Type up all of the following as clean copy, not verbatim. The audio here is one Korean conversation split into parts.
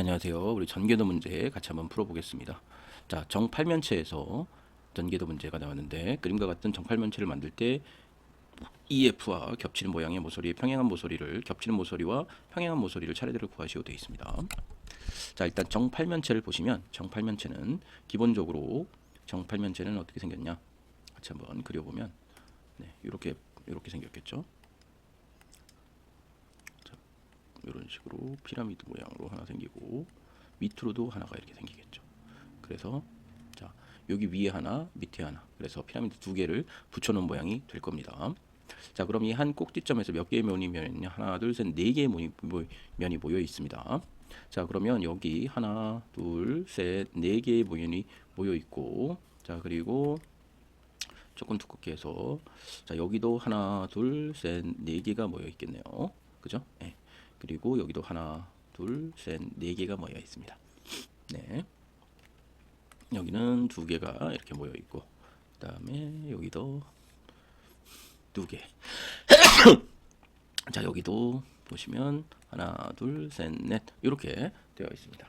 안녕하세요. 우리 전개도 문제 같이 한번 풀어보겠습니다. 자, 정팔면체에서 전개도 문제가 나왔는데 그림과 같은 정팔면체를 만들 때 EF와 겹치는 모양의 모서리의 평행한 모서리를 겹치는 모서리와 평행한 모서리를 차례대로 구하시오 되어 있습니다. 자, 일단 정팔면체를 보시면 정팔면체는 기본적으로 정팔면체는 어떻게 생겼냐? 같이 한번 그려보면 이렇게 생겼겠죠? 이런 식으로 피라미드 모양으로 하나 생기고 밑으로도 하나가 이렇게 생기겠죠. 그래서 자, 여기 위에 하나, 밑에 하나. 그래서 피라미드 두 개를 붙여놓은 모양이 될 겁니다. 자, 그럼 이 한 꼭지점에서 몇 개의 면이 있냐? 하나, 둘, 셋, 네 개의 면이 모여 있습니다. 자, 그러면 여기 하나, 둘, 셋, 네 개의 면이 모여 있고, 자, 그리고 조금 두껍게 해서 자, 여기도 하나, 둘, 셋, 네 개가 모여 있겠네요. 그죠? 네. 그리고 여기도 하나, 둘, 셋, 네 개가 모여 있습니다. 네. 여기는 두 개가 이렇게 모여 있고, 그다음에 여기도 두 개. 자, 여기도 보시면 하나, 둘, 셋, 넷 이렇게 되어 있습니다.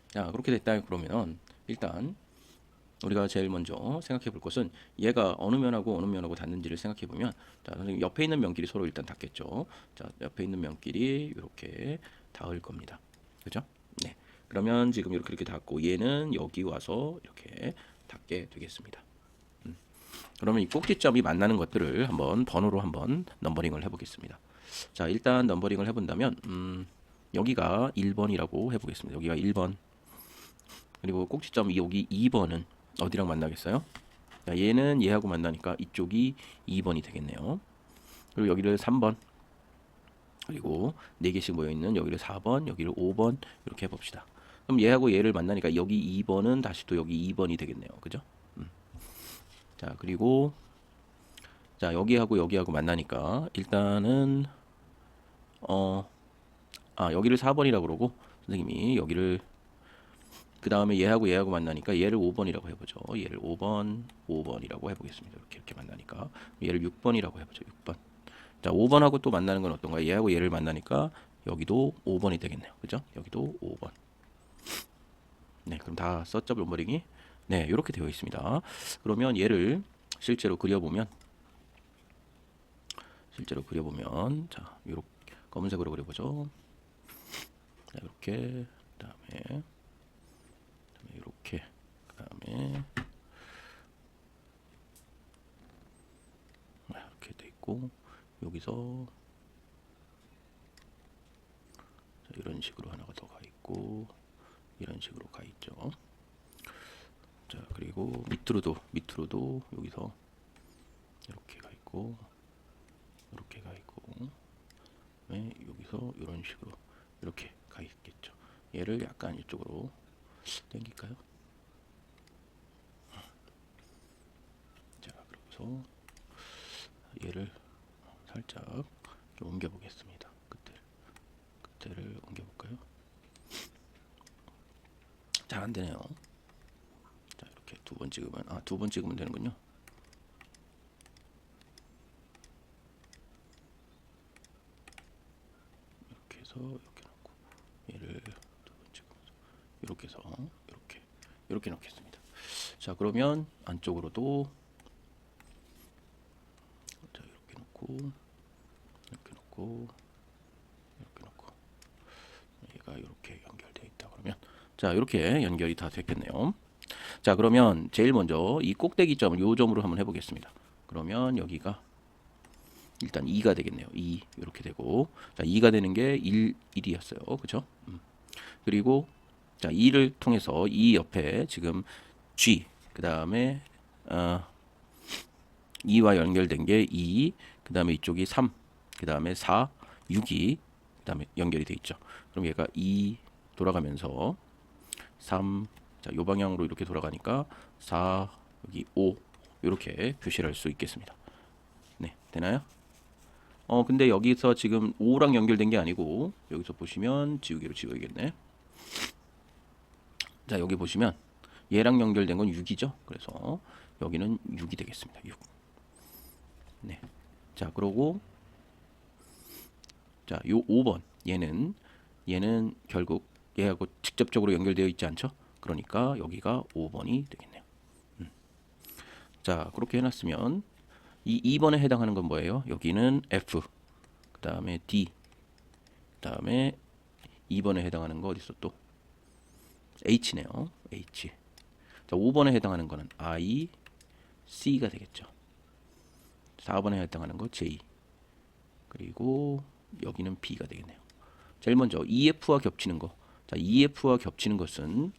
자, 그렇게 됐다 그러면 일단 우리가 제일 먼저 생각해 볼 것은 얘가 어느 면하고 닿는지를 생각해 보면, 자, 선생님 옆에 있는 면끼리 서로 일단 닿겠죠. 자, 옆에 있는 면끼리 이렇게 닿을 겁니다. 그죠? 네. 그러면 지금 이렇게 닿고 얘는 여기 와서 이렇게 닿게 되겠습니다. 그러면 이 꼭지점이 만나는 것들을 한번 번호로 한번 넘버링을 해보겠습니다. 자, 일단 넘버링을 해본다면 여기가 1번이라고 해보겠습니다. 여기가 1번. 그리고 꼭지점 여기 2번은 어디랑 만나겠어요? 자, 얘는 얘하고 만나니까 이쪽이 2번이 되겠네요. 그리고 여기를 3번. 그리고 4개씩 모여있는 여기를 4번, 여기를 5번 이렇게 해봅시다. 그럼 얘하고 얘를 만나니까 여기 2번은 다시 또 여기 2번이 되겠네요. 그죠? 자, 그리고 자, 여기하고 만나니까 일단은 여기를 4번이라고 그러고 선생님이 여기를 그 다음에 얘하고 만나니까 얘를 5번이라고 해보죠. 얘를 5번이라고 해보겠습니다. 이렇게 만나니까 얘를 6번이라고 해보죠. 6번. 자, 5번하고 또 만나는 건 어떤가? 얘하고 얘를 만나니까 여기도 5번이 되겠네요. 그죠? 여기도 5번. 네, 그럼 다 썼죠, 넘버링이? 네, 이렇게 되어 있습니다. 그러면 얘를 실제로 그려보면, 자, 이렇게 검은색으로 그려보죠. 자, 이렇게, 그다음에 이렇게, 그다음에 이렇게 돼 있고 여기서 자, 이런 식으로 하나가 더 가 있고 이런 식으로 가 있죠. 자, 그리고 밑으로도 여기서 이렇게 가 있고 이렇게 가 있고 네, 여기서 이런 식으로 이렇게 가 있겠죠. 얘를 약간 이쪽으로 당길까요? 자, 그래서 얘를 살짝 좀 옮겨 보겠습니다. 끝에를 옮겨 볼까요? 잘 안 되네요. 자, 이렇게 두 번 찍으면 되는군요. 이렇게 해서 이렇게 놓고 얘를 두 번 찍으면서 이렇게 해서 이렇게 놓겠습니다. 자, 그러면 안쪽으로도 자, 이렇게 놓고 얘가 이렇게 연결되어 있다 그러면 자, 이렇게 연결이 다 됐겠네요. 자, 그러면 제일 먼저 이 꼭대기점을 요 점으로 한번 해보겠습니다. 그러면 여기가 일단 2가 되겠네요. 2 이렇게 되고 자, 2가 되는 게 1이었어요. 그죠? 그리고 자, 2를 통해서 이 옆에 지금 G 그 다음에 2와 연결된 게 2, 그 다음에 이쪽이 3, 그 다음에 4, 6이 그 다음에 연결이 돼 있죠. 그럼 얘가 2 돌아가면서 3, 자, 요 방향으로 이렇게 돌아가니까 4, 여기 5 이렇게 표시를 할 수 있겠습니다. 네, 되나요? 근데 여기서 지금 5랑 연결된 게 아니고 여기서 보시면 지우개로 지워야겠네. 자, 여기 보시면 얘랑 연결된 건 6이죠. 그래서 여기는 6이 되겠습니다. 6. 네. 자, 그러고 자, 요 5번 얘는 결국 얘하고 직접적으로 연결되어 있지 않죠? 그러니까 여기가 5번이 되겠네요. 자, 그렇게 해놨으면 이 2번에 해당하는 건 뭐예요? 여기는 F, 그 다음에 D, 그 다음에 2번에 해당하는 거 어딨어 또? H네요. H. 자, 5번에 해당하는 거는 I, C가 되겠죠. 4번에 해당하는 거 J, 그리고 여기는 B가 되겠네요. 제일 먼저 EF와 겹치는 거. 자, EF와 겹치는 것은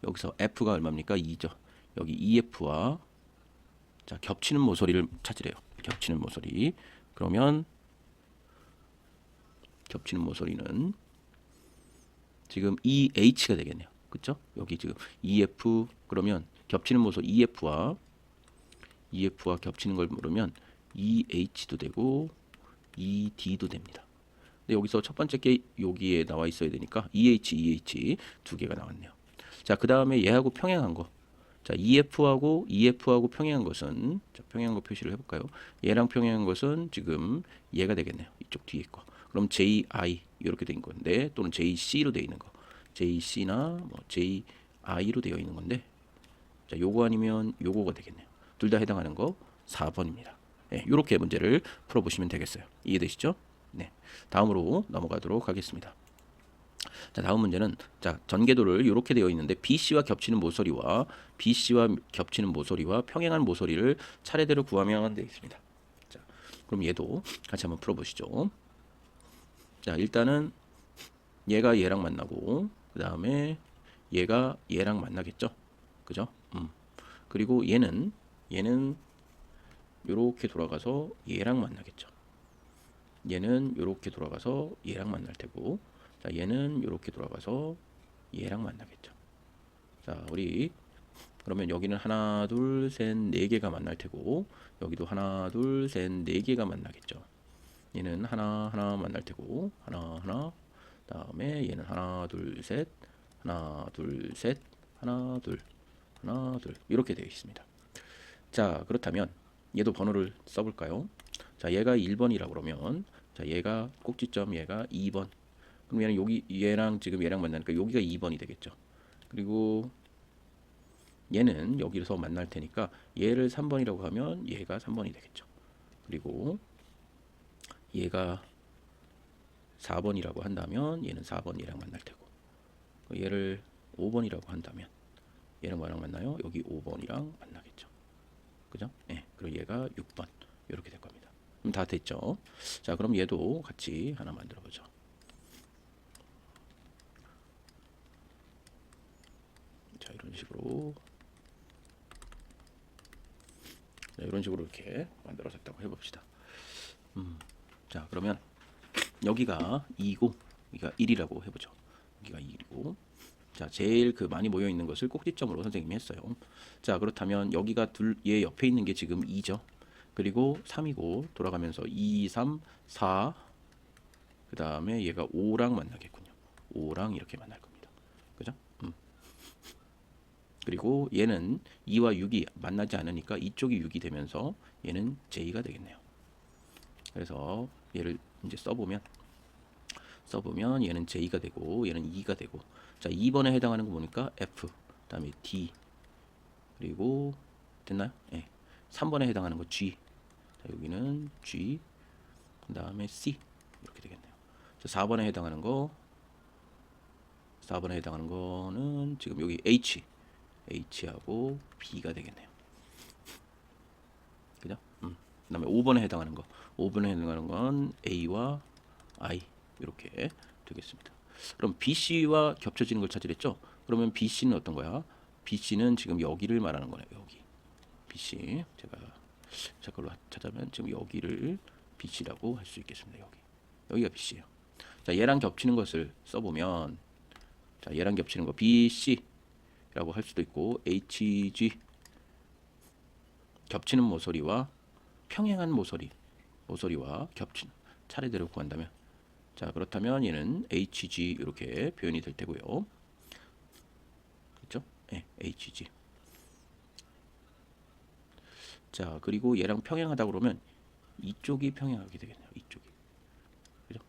여기서 F가 얼마입니까? 2죠. 여기 EF와 자, 겹치는 모서리를 찾으래요. 겹치는 모서리. 그러면 겹치는 모서리는 지금 EH가 되겠네요. 그쵸? 여기 지금 EF 그러면 겹치는 모서리 EF와 겹치는 걸 물으면 EH도 되고 ED도 됩니다. 근데 여기서 첫 번째 게 여기에 나와 있어야 되니까 EH 두 개가 나왔네요. 자, 그 다음에 얘하고 평행한 거. 자, EF하고 평행한 것은 자, 평행한 거 표시를 해볼까요? 얘랑 평행한 것은 지금 얘가 되겠네요. 이쪽 뒤에 거. 그럼 JI 이렇게 된 건데 또는 JC로 되어 있는 거. JC나 뭐 JI로 되어 있는 건데 자, 요거 아니면 요거가 되겠네요. 둘 다 해당하는 거 4번입니다. 네, 이렇게 문제를 풀어보시면 되겠어요. 이해되시죠? 네, 다음으로 넘어가도록 하겠습니다. 자, 다음 문제는 자, 전개도를 이렇게 되어 있는데 BC와 겹치는 모서리와 평행한 모서리를 차례대로 구하면 되어 있습니다. 자, 그럼 얘도 같이 한번 풀어보시죠. 자, 일단은 얘가 얘랑 만나고 그 다음에 얘가 얘랑 만나겠죠. 그죠? 그리고 얘는 요렇게 돌아가서 얘랑 만나겠죠. 얘는 요렇게 돌아가서 얘랑 만날 테고 자, 얘는 요렇게 돌아가서 얘랑 만나겠죠. 자, 우리 그러면 여기는 하나, 둘, 셋, 네 개가 만날 테고 여기도 하나, 둘, 셋, 네 개가 만나겠죠. 얘는 하나 만날 테고 하나 다음에 얘는 하나, 둘, 셋, 하나, 둘, 셋, 하나, 둘 이렇게 되어 있습니다. 자, 그렇다면 얘도 번호를 써볼까요? 자, 얘가 1번이라고 그러면 자, 얘가 꼭지점 얘가 2번. 그럼 얘는 여기 얘랑 지금 얘랑 만나니까 여기가 2번이 되겠죠. 그리고 얘는 여기서 만날 테니까 얘를 3번이라고 하면 얘가 3번이 되겠죠. 그리고 얘가 4번이라고 한다면 얘는 4번이랑 만날 테고 얘를 5번이라고 한다면 얘는 뭐랑 만나요? 여기 5번이랑 만나겠죠. 그죠? 네. 그리고 얘가 6번 이렇게 될 겁니다. 그럼 다 됐죠? 자, 그럼 얘도 같이 하나 만들어 보죠. 자, 이런 식으로 이렇게 만들어졌다고 해봅시다. 자, 그러면 여기가 2고 여기가 1이라고 해보죠. 여기가 2이고 자, 제일 그 많이 모여 있는 것을 꼭지점으로 선생님이 했어요. 자, 그렇다면 여기가 얘 옆에 있는 게 지금 2죠. 그리고 3이고 돌아가면서 2, 3, 4 그 다음에 얘가 5랑 만나겠군요. 5랑 이렇게 만날 겁니다. 그죠? 그리고 얘는 2와 6이 만나지 않으니까 이쪽이 6이 되면서 얘는 J가 되겠네요. 그래서 얘를 이제 써보면 얘는 J가 되고 얘는 2가 되고 자, 2번에 해당하는 거 보니까 F 그 다음에 D 그리고 됐나요? 네. 3번에 해당하는 거 G 자, 여기는 G 그 다음에 C 이렇게 되겠네요. 자, 4번에 해당하는 거는 지금 여기 H하고 B가 되겠네요. 그죠? 그 다음에 5번에 해당하는 건 A와 I 이렇게 되겠습니다. 그럼 BC와 겹쳐지는 걸 찾으랬죠? 그러면 BC는 어떤 거야? BC는 지금 여기를 말하는 거네요. 여기 BC 제가 걸로 찾자면 지금 여기를 BC라고 할 수 있겠습니다. 여기가 BC예요. 자, 얘랑 겹치는 것을 써보면 자, 얘랑 겹치는 거 BC라고 할 수도 있고 HG 겹치는 모서리와 평행한 모서리와 겹치는 차례대로 구한다면 자, 그렇다면 얘는 HG 이렇게 표현이 될 테고요. 그렇죠? 네, HG. 자, 그리고 얘랑 평행하다 그러면 이쪽이 평행하게 되겠네요. 이쪽이. 그죠?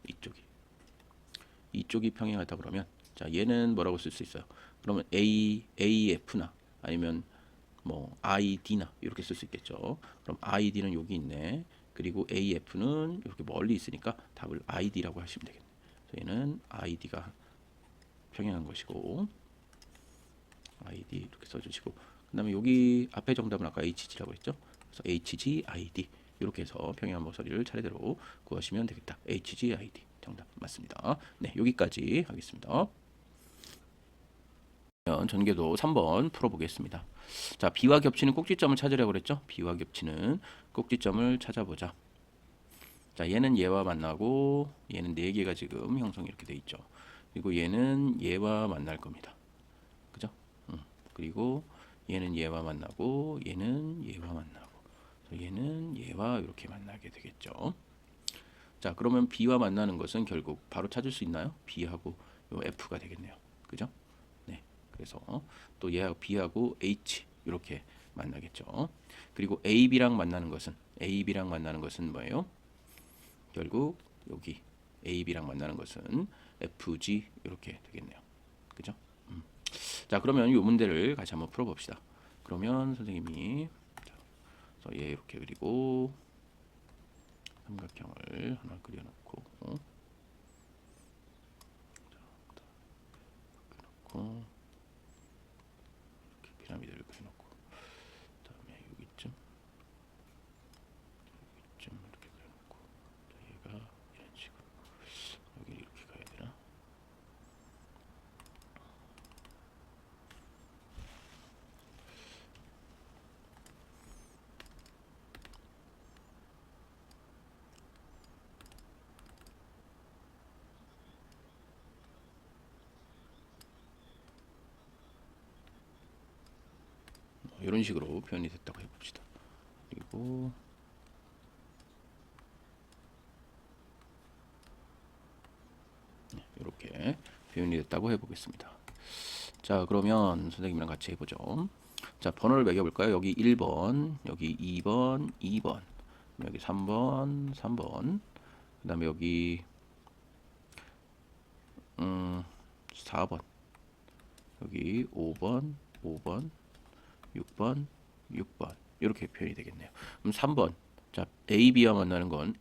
이쪽이 평행하다 그러면 자, 얘는 뭐라고 쓸 수 있어요? 그러면 AF나 아니면 뭐 ID나 이렇게 쓸 수 있겠죠. 그럼 ID는 여기 있네. 그리고 AF는 이렇게 멀리 있으니까 답을 ID라고 하시면 되겠네요. 그래서 얘는 ID가 평행한 것이고 ID 이렇게 써주시고 그다음에 여기 앞에 정답은 아까 HG라고 했죠. 그래서 HG, ID 이렇게 해서 평행한 모서리를 차례대로 구하시면 되겠다. HG, ID 정답 맞습니다. 네, 여기까지 하겠습니다. 전개도 3번 풀어보겠습니다. 자, B와 겹치는 꼭지점을 찾으려고 그랬죠. B와 겹치는 꼭지점을 찾아보자. 자, 얘는 얘와 만나고 얘는 4개가 지금 형성이 이렇게 돼 있죠. 그리고 얘는 얘와 만날 겁니다. 그죠? 그리고 얘는 얘와 만나고 얘는 얘와 만나고 얘는 얘와 이렇게 만나게 되겠죠. 자, 그러면 B와 만나는 것은 결국 바로 찾을 수 있나요? B하고 요 F가 되겠네요. 그죠? 네. 그래서 또 얘하고 B하고 H 이렇게 만나겠죠. 그리고 AB랑 만나는 것은 뭐예요? 결국 여기 AB랑 만나는 것은 FG 이렇게 되겠네요. 그죠? 자, 그러면 이 문제를 같이 한번 풀어봅시다. 그러면 선생님이 자, 얘 이렇게 그리고 삼각형을 하나 그려놓고 이렇게 피라미드를 그려놓고 그다음에 여기쯤 이렇게 그려놓고 얘가 이런 식으로 여기 이렇게 가야 되나? 이런 식으로 표현이 됐다고 해봅시다. 그리고 이렇게 표현이 됐다고 해보겠습니다. 자, 그러면 선생님이랑 같이 해보죠. 자, 번호를 매겨볼까요? 여기 1번, 여기 2번, 2번, 여기 3번, 3번, 그 다음에 여기 4번, 여기 5번, 5번, 6번, 6번 이렇게 표현이 되겠네요. 그럼 3번, 자, AB와 만나는 건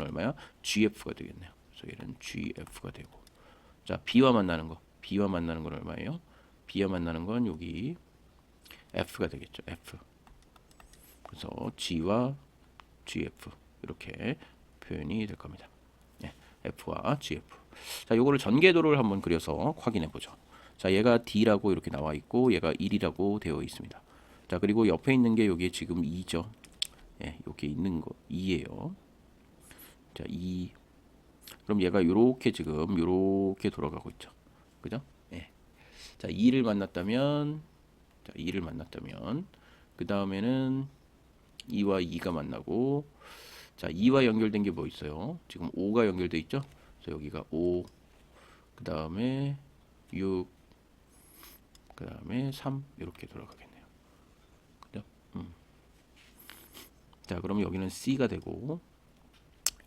얼마야? GF가 되겠네요. 그래서 얘는 GF가 되고, 자, B와 만나는 건 얼마예요? B와 만나는 건 여기 F가 되겠죠. F. 그래서 G와 GF 이렇게 표현이 될 겁니다. 네, F와 GF. 자, 요거를 전개도를 한번 그려서 확인해 보죠. 자, 얘가 D라고 이렇게 나와 있고 얘가 1이라고 되어 있습니다. 자, 그리고 옆에 있는 게 여기 지금 2죠. 예, 여기 있는 거 2예요. 자, 2. 그럼 얘가 요렇게 지금 요렇게 돌아가고 있죠. 그죠? 예. 자, 2를 만났다면 그 다음에는 2와 2가 만나고, 자, 2와 연결된 게 뭐 있어요? 지금 5가 연결돼 있죠? 그래서 여기가 5, 그 다음에 6, 그 다음에 3 이렇게 돌아가겠네요. 그죠? 자, 그럼 여기는 C가 되고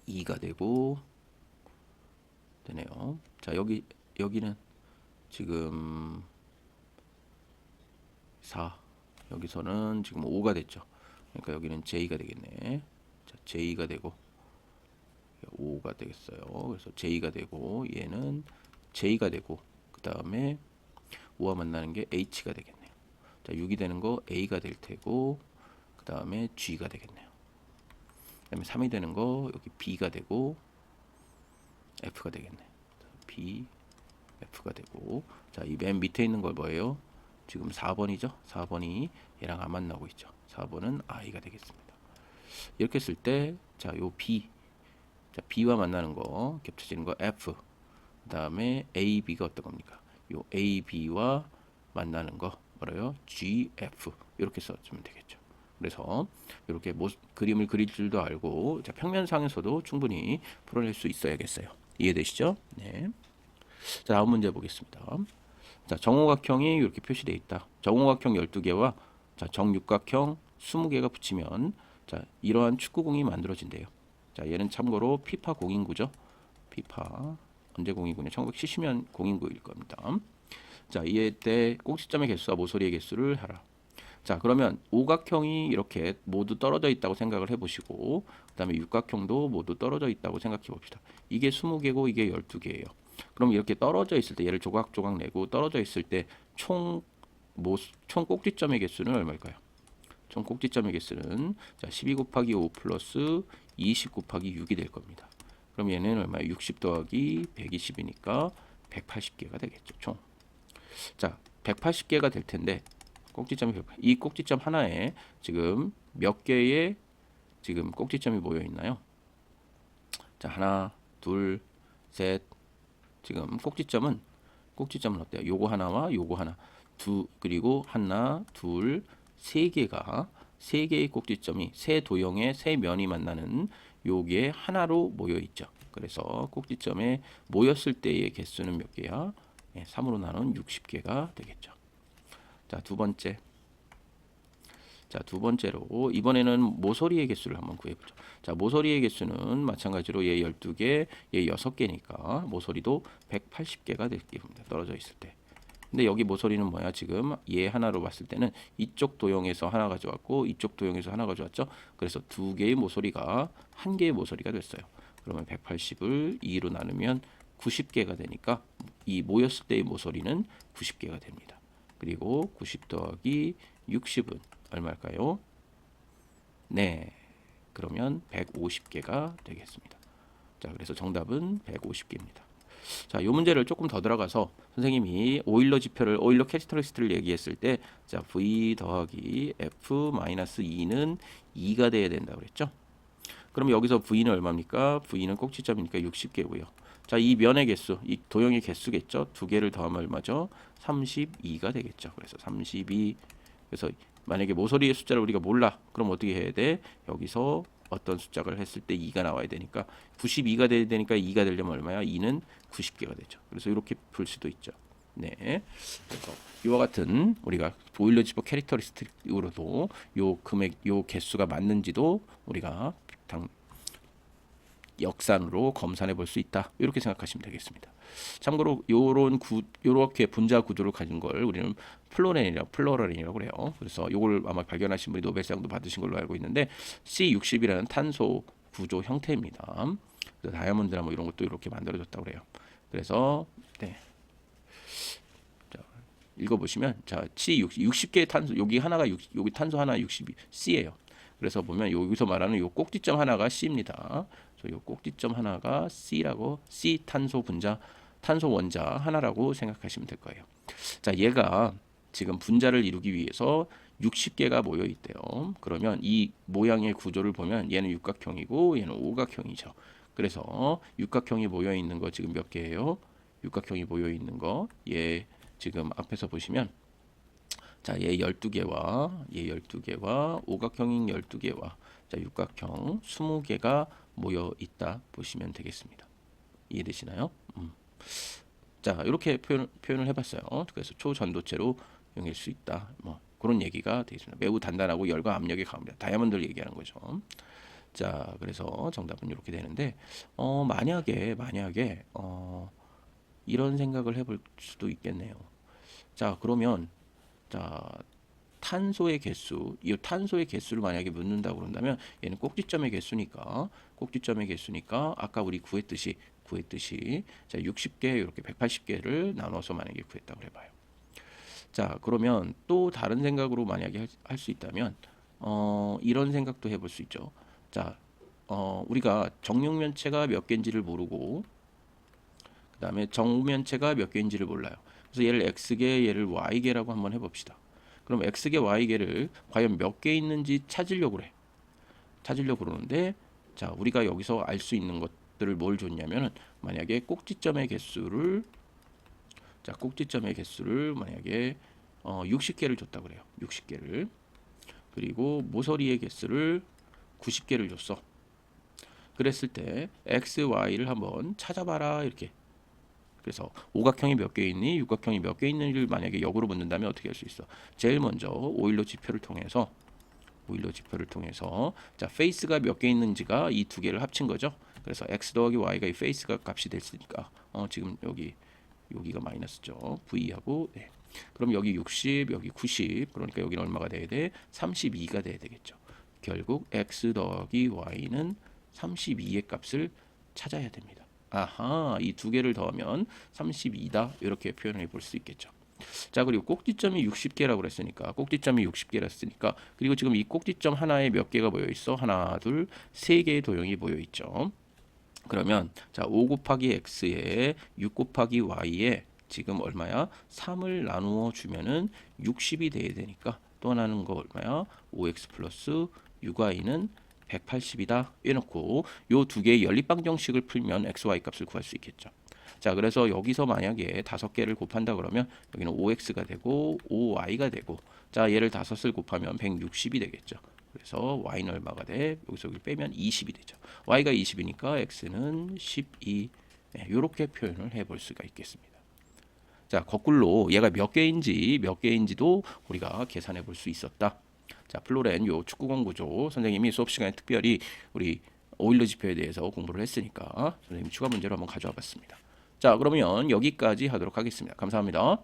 2가 되고 되네요. 자, 여기는 지금 4, 여기서는 지금 5가 됐죠. 그러니까 여기는 J가 되겠네. 자, J가 되고 5가 되겠어요. 그래서 J가 되고 얘는 J가 되고 그 다음에 5와 만나는 게 H가 되겠네요. 자, 6이 되는 거 A가 될 테고 그 다음에 G가 되겠네요. 그 다음에 3이 되는 거 여기 B가 되고 F가 되겠네. B, F가 되고, 자, 이 맨 밑에 있는 걸 뭐예요? 지금 4번이죠? 4번이 얘랑 안 만나고 있죠. 4번은 I가 되겠습니다. 이렇게 했을 때, 자, 요 B, 자, B와 만나는 거, 겹쳐지는 거 F, 그 다음에 AB가 어떤 겁니까? 요 AB와 만나는 거, 뭐래요? GF. 이렇게 써주면 되겠죠. 그래서 이렇게 그림을 그릴 줄도 알고, 자, 평면상에서도 충분히 풀어낼 수 있어야겠어요. 이해되시죠? 네. 자, 다음 문제 보겠습니다. 자, 정오각형이 이렇게 표시되어 있다. 정오각형 12개와 자, 정육각형 20개가 붙이면 자, 이러한 축구공이 만들어진대요. 자, 얘는 참고로 피파 공인구죠. 피파 언제 공인구냐? 1970년 공인구일 겁니다. 자, 이에 때 꼭지점의 개수와 모서리의 개수를 하라. 자, 그러면 오각형이 이렇게 모두 떨어져 있다고 생각을 해보시고, 그 다음에 육각형도 모두 떨어져 있다고 생각해 봅시다. 이게 20개고 이게 12개예요. 그럼 이렇게 떨어져 있을 때, 얘를 조각조각 내고 떨어져 있을 때 총 꼭지점의 개수는 얼마일까요? 총 꼭지점의 개수는 자, 12 곱하기 5 플러스 20 곱하기 6이 될 겁니다. 그럼 얘는 얼마예요? 60 더하기 120이니까 180개가 되겠죠. 총. 자, 180개가 될 텐데 이 꼭지점 하나에 지금 몇 개의 지금 꼭지점이 모여 있나요? 자, 하나, 둘, 셋. 지금 꼭지점은 어때요? 요거 하나와 요거 하나, 그리고 하나, 둘, 세 개의 꼭지점이 세 도형의 세 면이 만나는 요게 하나로 모여 있죠. 그래서 꼭지점에 모였을 때의 개수는 몇 개야? 3으로 나눈 60개가 되겠죠. 자, 두 번째로 이번에는 모서리의 개수를 한번 구해보죠. 자, 모서리의 개수는 마찬가지로 얘 12개, 얘 6개니까 모서리도 180개가 될 겁니다. 떨어져 있을 때. 근데 여기 모서리는 뭐야? 지금 얘 하나로 봤을 때는 이쪽 도형에서 하나 가져왔고 이쪽 도형에서 하나 가져왔죠. 그래서 두 개의 모서리가 한 개의 모서리가 됐어요. 그러면 180을 2로 나누면 90개가 되니까 이 모였을 때의 모서리는 90개가 됩니다. 그리고 90 더하기 60은 얼마일까요? 네, 그러면 150개가 되겠습니다. 자, 그래서 정답은 150개입니다. 자, 이 문제를 조금 더 들어가서 선생님이 오일러 캐릭터리스트를 얘기했을 때, 자, v 더하기 f 마이너스 2는 2가 돼야 된다고 그랬죠? 그럼 여기서 v는 얼마입니까? v는 꼭지점이니까 60개고요. 자, 이 면의 개수, 이 도형의 개수겠죠? 두 개를 더하면 얼마죠? 32가 되겠죠. 그래서 32. 그래서 만약에 모서리의 숫자를 우리가 몰라. 그럼 어떻게 해야 돼? 여기서 어떤 숫자를 했을 때 2가 나와야 되니까 92가 돼야 되니까 2가 되려면 얼마야? 2는 90개가 되죠. 그래서 이렇게 풀 수도 있죠. 네. 그래서 이와 같은 우리가 보일러 지퍼 캐릭터리스틱으로도 요 개수가 맞는지도 우리가 역산으로 검산해 볼 수 있다. 이렇게 생각하시면 되겠습니다. 참고로 요렇게 분자 구조를 가진 걸 우리는 플로렌이라고 그래요. 그래서 요걸 아마 발견하신 분이 노벨상도 받으신 걸로 알고 있는데 C60이라는 탄소 구조 형태입니다. 그래서 다이아몬드나 뭐 이런 것도 이렇게 만들어졌다고 그래요. 그래서 네. 자, 읽어보시면 자, C60개의 탄소, 여기 탄소 하나 60C예요. 그래서 보면 여기서 말하는 요 꼭지점 하나가 C입니다. 요 꼭지점 하나가 C 탄소 원자 하나라고 생각하시면 될 거예요. 자, 얘가 지금 분자를 이루기 위해서 60개가 모여 있대요. 그러면 이 모양의 구조를 보면 얘는 육각형이고 얘는 오각형이죠. 그래서 육각형이 모여 있는 거 지금 몇 개예요? 육각형이 모여 있는 거, 얘 지금 앞에서 보시면 자, 얘 12개와 오각형인 12개와 자, 육각형 20개가 모여 있다 보시면 되겠습니다. 이해되시나요? 자, 이렇게 표현을 해봤어요. 그래서 초전도체로 이용할 수 있다. 뭐 그런 얘기가 되겠습니다. 매우 단단하고 열과 압력이 강합니다. 다이아몬드를 얘기하는 거죠. 자, 그래서 정답은 이렇게 되는데 만약에 이런 생각을 해볼 수도 있겠네요. 자, 그러면 자, 탄소의 개수를 만약에 묻는다고 그런다면 얘는 꼭지점의 개수니까 아까 우리 구했듯이 자, 60개 이렇게 180개를 나눠서 만약에 구했다고 해봐요. 자, 그러면 또 다른 생각으로 만약에 할 수 있다면 이런 생각도 해볼 수 있죠. 자, 우리가 정육면체가 몇 개인지를 모르고 그 다음에 정우면체가 몇 개인지를 몰라요. 그래서 얘를 x개, 얘를 y개라고 한번 해봅시다. 그럼 x개, y개를 과연 몇 개 있는지 찾으려고 그러는데 자, 우리가 여기서 알 수 있는 것들을 뭘 줬냐면은 만약에 꼭지점의 개수를 만약에 60개를 줬다 그래요. 60개를. 그리고 모서리의 개수를 90개를 줬어. 그랬을 때 x, y를 한번 찾아봐라 이렇게. 그래서 오각형이 몇 개 있니? 육각형이 몇 개 있는지를 만약에 역으로 묻는다면 어떻게 할 수 있어? 제일 먼저 오일러 지표를 통해서 오일러 지표를 통해서 자 페이스가 몇 개 있는지가 이 두 개를 합친 거죠. 그래서 x 더하기 y가 이 페이스가 값이 됐으니까 지금 여기가 마이너스죠. v하고 네. 그럼 여기 60 여기 90 그러니까 여기는 얼마가 돼야 돼? 32가 돼야 되겠죠. 결국 x 더하기 y는 32의 값을 찾아야 됩니다. 아하, 이 두 개를 더하면 32다 이렇게 표현해 볼 수 있겠죠. 자, 그리고 꼭지점이 60개라고 그랬으니까 꼭지점이 60개라 했으니까 그리고 지금 이 꼭지점 하나에 몇 개가 모여 있어? 하나, 둘, 세 개의 도형이 모여 있죠. 그러면 자, 5 곱하기 x에 6 곱하기 y에 지금 얼마야? 3을 나누어 주면은 60이 돼야 되니까 또 하나는 거 얼마야? 5x 플러스 6y는 180이다 해놓고 요 두 개의 연립방정식을 풀면 xy 값을 구할 수 있겠죠. 자, 그래서 여기서 만약에 5개를 곱한다 그러면 여기는 5x가 되고 5y가 되고 자, 얘를 5을 곱하면 160이 되겠죠. 그래서 y는 얼마가 돼? 여기서 여기 빼면 20이 되죠. y가 20이니까 x는 12 이렇게 표현을 해볼 수가 있겠습니다. 자, 거꾸로 얘가 몇 개인지도 우리가 계산해 볼 수 있었다. 자, 플로렌 요 축구공 구조 선생님이 수업 시간에 특별히 우리 오일러 지표에 대해서 공부를 했으니까 선생님이 추가 문제로 한번 가져와 봤습니다. 자, 그러면 여기까지 하도록 하겠습니다. 감사합니다.